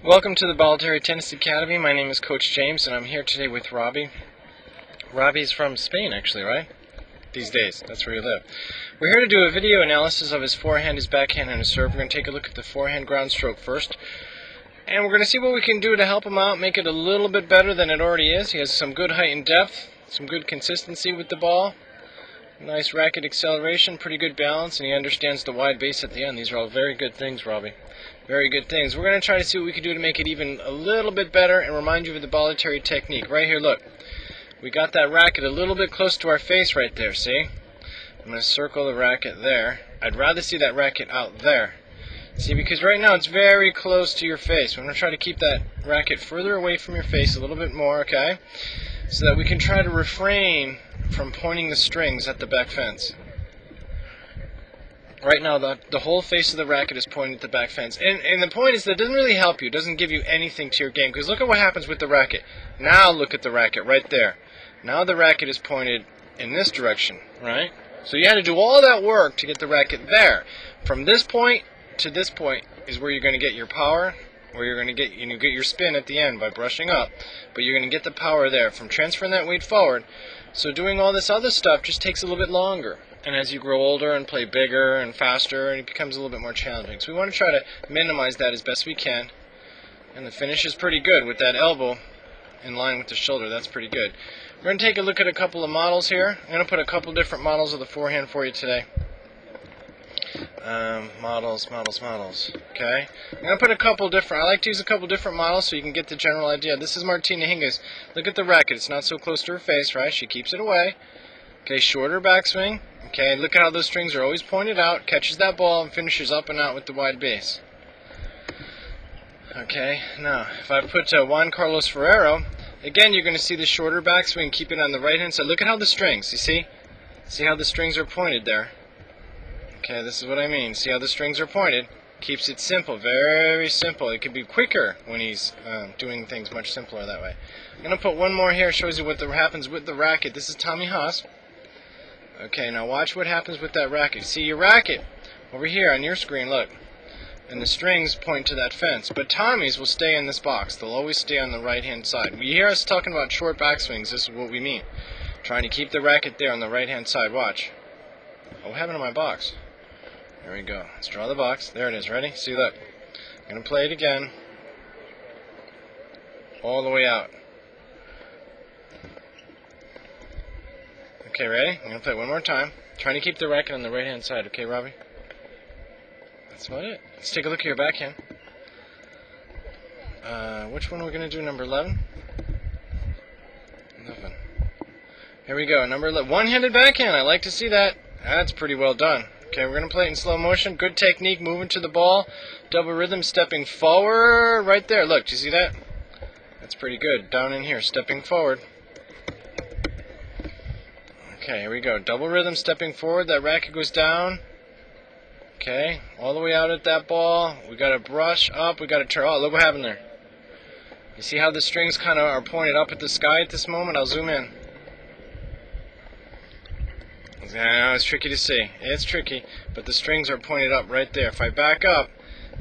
Welcome to the Bolleteri Tennis Academy. My name is Coach James, and I'm here today with Robbie. Robbie's from Spain, actually, right? These days, that's where you live. We're here to do a video analysis of his forehand, his backhand, and his serve. We're going to take a look at the forehand ground stroke first, and we're going to see what we can do to help him out, make it a little bit better than it already is. He has some good height and depth, some good consistency with the ball, nice racket acceleration, pretty good balance, and he understands the wide base at the end. These are all very good things, Robbie. Very good things. We're going to try to see what we can do to make it even a little bit better and remind you of the Bolleteri technique. Right here, look. We got that racket a little bit close to our face right there, see? I'm going to circle the racket there. I'd rather see that racket out there. See, because right now it's very close to your face. We're going to try to keep that racket further away from your face a little bit more, okay? So that we can try to refrain from pointing the strings at the back fence. Right now, the whole face of the racket is pointed at the back fence. And the point is that it doesn't really help you. It doesn't give you anything to your game. Because look at what happens with the racket. Now look at the racket right there. Now the racket is pointed in this direction, right? So you had to do all that work to get the racket there. From this point to this point is where you're going to get your power, where you're going to get your spin at the end by brushing up. But you're going to get the power there from transferring that weight forward. So doing all this other stuff just takes a little bit longer. And as you grow older and play bigger and faster, it becomes a little bit more challenging. So we want to try to minimize that as best we can. And the finish is pretty good with that elbow in line with the shoulder. That's pretty good. We're going to take a look at a couple of models here. I'm going to put a couple different models of the forehand for you today. Models. Okay. I'm going to put a couple different. I like to use a couple different models so you can get the general idea. This is Maria Hingis. Look at the racket. It's not so close to her face, right? She keeps it away. Okay, shorter backswing. Okay, look at how those strings are always pointed out, catches that ball, and finishes up and out with the wide base. Okay, now, if I put Juan Carlos Ferrero, again, you're going to see the shorter backswing, keep it on the right-hand side. Look at how the strings, you see? See how the strings are pointed there? Okay, this is what I mean. See how the strings are pointed? Keeps it simple, very simple. It could be quicker when he's doing things much simpler that way. I'm going to put one more here, shows you what happens with the racket. This is Tommy Haas. Okay, now watch what happens with that racket. See your racket over here on your screen, look. And the strings point to that fence. But Tommy's will stay in this box. They'll always stay on the right-hand side. You hear us talking about short backswings. This is what we mean. Trying to keep the racket there on the right-hand side. Watch. Oh, what happened to my box? There we go. Let's draw the box. There it is. Ready? See, look. I'm going to play it again. All the way out. Okay, ready? I'm going to play it one more time. Trying to keep the racket on the right-hand side. Okay, Robbie? That's about it. Let's take a look at your backhand. Which one are we going to do? Number 11? 11. Here we go. Number 11. One-handed backhand. I like to see that. That's pretty well done. Okay, we're going to play it in slow motion. Good technique. Moving to the ball. Double rhythm. Stepping forward. Right there. Look, do you see that? That's pretty good. Down in here. Stepping forward. Okay, here we go. Double rhythm, stepping forward. That racket goes down. Okay, all the way out at that ball. We got to brush up. We got to turn. Oh, look what happened there. You see how the strings kind of are pointed up at the sky at this moment? I'll zoom in. I know it's tricky to see. It's tricky, but the strings are pointed up right there. If I back up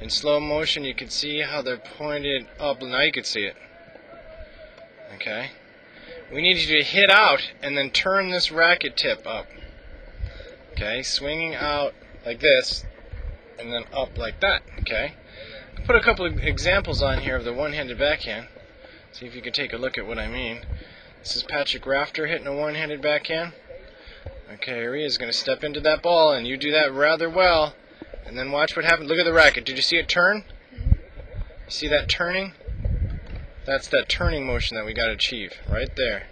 in slow motion, you can see how they're pointed up. Now you can see it. Okay. We need you to hit out and then turn this racket tip up. Okay, swinging out like this and then up like that. Okay, I'll put a couple of examples on here of the one-handed backhand. See if you can take a look at what I mean. This is Patrick Rafter hitting a one-handed backhand. Okay, here he is going to step into that ball, and you do that rather well. And then watch what happens. Look at the racket. Did you see it turn? You see that turning? That's that turning motion that we got to achieve right there.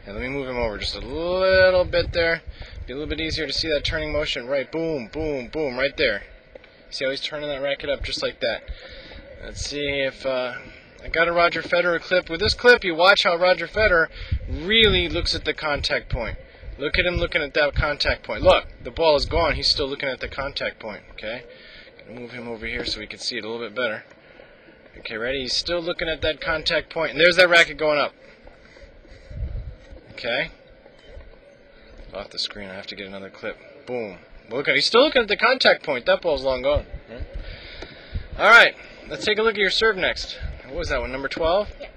Okay, let me move him over just a little bit there. Be a little bit easier to see that turning motion. Right, boom, boom, boom, right there. See how he's turning that racket up just like that. Let's see if I got a Roger Federer clip. With this clip, you watch how Roger Federer really looks at the contact point. Look at him looking at that contact point. Look, the ball is gone. He's still looking at the contact point. Okay, gonna move him over here so we can see it a little bit better. Okay, ready? He's still looking at that contact point, and there's that racket going up. Okay. Off the screen, I have to get another clip. Boom. Look at, he's still looking at the contact point. That ball's long gone. Right? Alright, let's take a look at your serve next. What was that one, number 12? Yeah.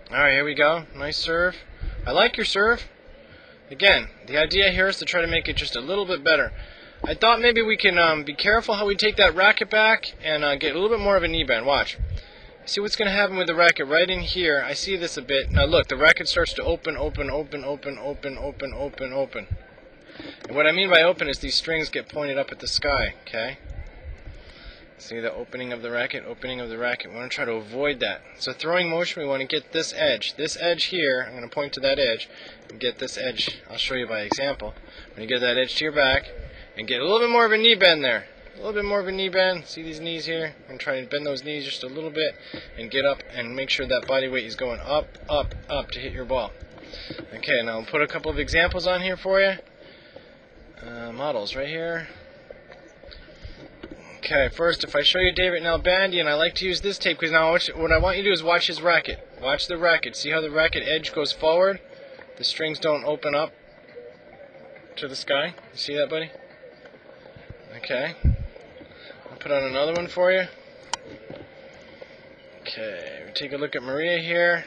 Alright, here we go. Nice serve. I like your serve. Again, the idea here is to try to make it just a little bit better. I thought maybe we can be careful how we take that racket back and get a little bit more of a knee bend. Watch. See what's going to happen with the racket right in here. I see this a bit. Now look, the racket starts to open. And what I mean by open is these strings get pointed up at the sky, okay? See the opening of the racket, We want to try to avoid that. So throwing motion, we want to get this edge. This edge here, I'm going to point to that edge and get this edge. I'll show you by example. When you get that edge to your back and get a little bit more of a knee bend there. A little bit more of a knee bend. See these knees here? I'm going to try to bend those knees just a little bit and get up and make sure that body weight is going up to hit your ball. Okay, now I'll put a couple of examples on here for you. Models right here. Okay, first, if I show you David Nalbandian, I like to use this tape because now what I want you to do is watch his racket. Watch the racket. See how the racket edge goes forward? The strings don't open up to the sky. You see that, buddy? Okay. I'll put on another one for you. Okay, we take a look at Maria here.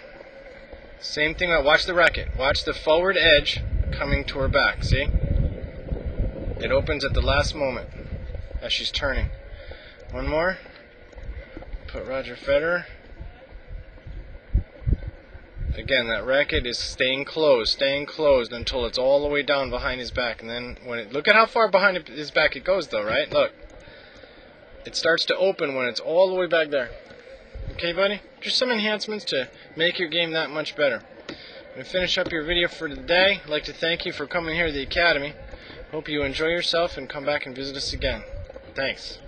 Same thing. Watch the racket. Watch the forward edge coming to her back. See? It opens at the last moment as she's turning. One more. Put Roger Federer. Again, that racket is staying closed until it's all the way down behind his back. And then look at how far behind his back it goes, though, right? Look. It starts to open when it's all the way back there. Okay, buddy? Just some enhancements to make your game that much better. I'm going to finish up your video for today. I'd like to thank you for coming here to the Academy. Hope you enjoy yourself and come back and visit us again. Thanks.